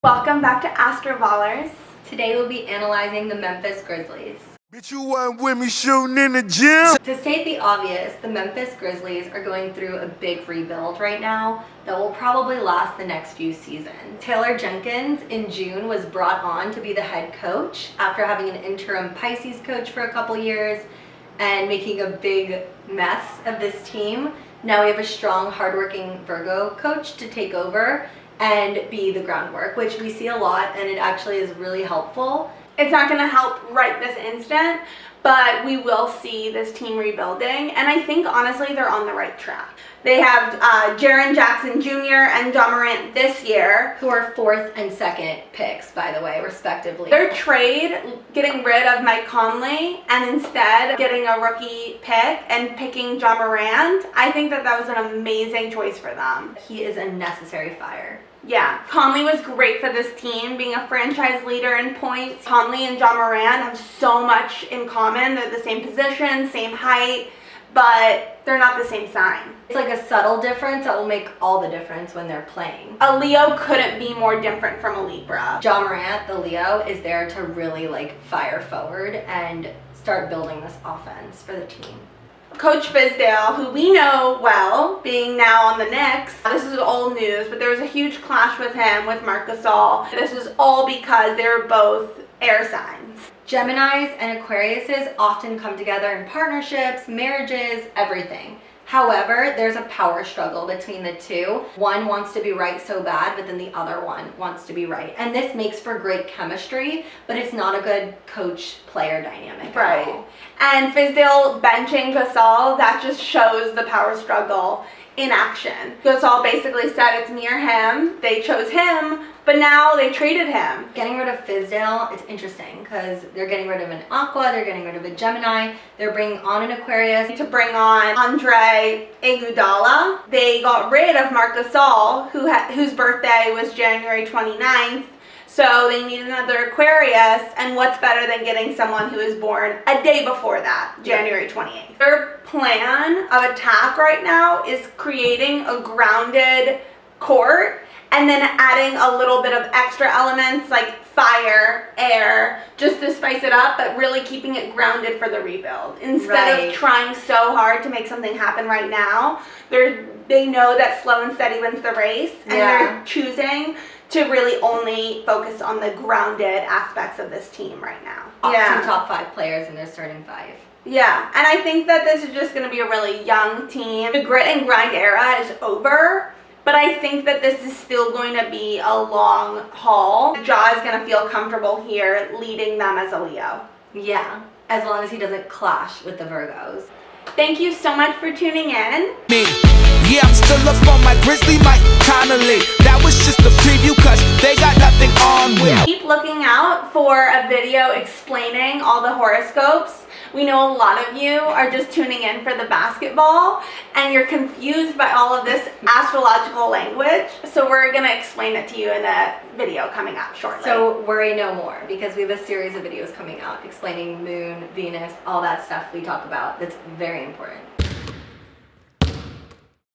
Welcome back to Astroballers. Today we'll be analyzing the Memphis Grizzlies. Bitch, you weren't with me shooting in the gym? To state the obvious, the Memphis Grizzlies are going through a big rebuild right now that will probably last the next few seasons. Taylor Jenkins in June was brought on to be the head coach after having an interim Pisces coach for a couple years and making a big mess of this team. Now we have a strong, hardworking Virgo coach to take over and be the groundwork, which we see a lot, and it actually is really helpful. It's not going to help right this instant, but we will see this team rebuilding, and I think honestly they're on the right track. They have Jaren Jackson Jr. and Ja Morant this year, who are 4th and 2nd picks, by the way, respectively. Their trade, getting rid of Mike Conley and instead getting a rookie pick and picking Ja Morant, I think that was an amazing choice for them. He is a necessary fire. Yeah, Conley was great for this team, being a franchise leader in points. Conley and Ja Morant have so much in common. They're the same position, same height, but they're not the same sign. It's like a subtle difference that will make all the difference when they're playing. A Leo couldn't be more different from a Libra. Ja Morant, the Leo, is there to really fire forward and start building this offense for the team. Coach Fizdale, who we know well, being now on the Knicks, this is old news, but there was a huge clash with him, with Marc Gasol. This is all because they were both air signs. Geminis and Aquariuses often come together in partnerships, marriages, everything. However, there's a power struggle between the two. One wants to be right so bad, but then the other one wants to be right. And this makes for great chemistry, but it's not a good coach-player dynamic at all. And Fizdale benching Gasol, that just shows the power struggle in action. Gasol basically said it's me or him. They chose him, but now they traded him. Getting rid of Fizdale, it's interesting because they're getting rid of an Aqua, they're getting rid of a Gemini, they're bringing on an Aquarius. To bring on Andre Iguodala. They got rid of Marc Gasol, whose birthday was January 29th. So they need another Aquarius, and what's better than getting someone who is born a day before that, January 28th. Their plan of attack right now is creating a grounded court and then adding a little bit of extra elements like fire, air, just to spice it up, but really keeping it grounded for the rebuild. Instead of trying so hard to make something happen right now, they know that slow and steady wins the race, and they're choosing to really only focus on the grounded aspects of this team right now. Two top 5 players in their starting 5. Yeah, and I think that this is just going to be a really young team. The grit and grind era is over, but I think that this is still going to be a long haul. Ja is going to feel comfortable here leading them as a Leo. Yeah, as long as he doesn't clash with the Virgos. Thank you so much for tuning in. Yeah, I'm still up on my Grizzly mic, kinda late. That was just a preview cause they got nothing on with. Keep looking out for a video explaining all the horoscopes. We know a lot of you are just tuning in for the basketball and you're confused by all of this astrological language. So we're gonna explain it to you in a video coming up shortly. So worry no more, because we have a series of videos coming out explaining Moon, Venus, all that stuff we talk about that's very important.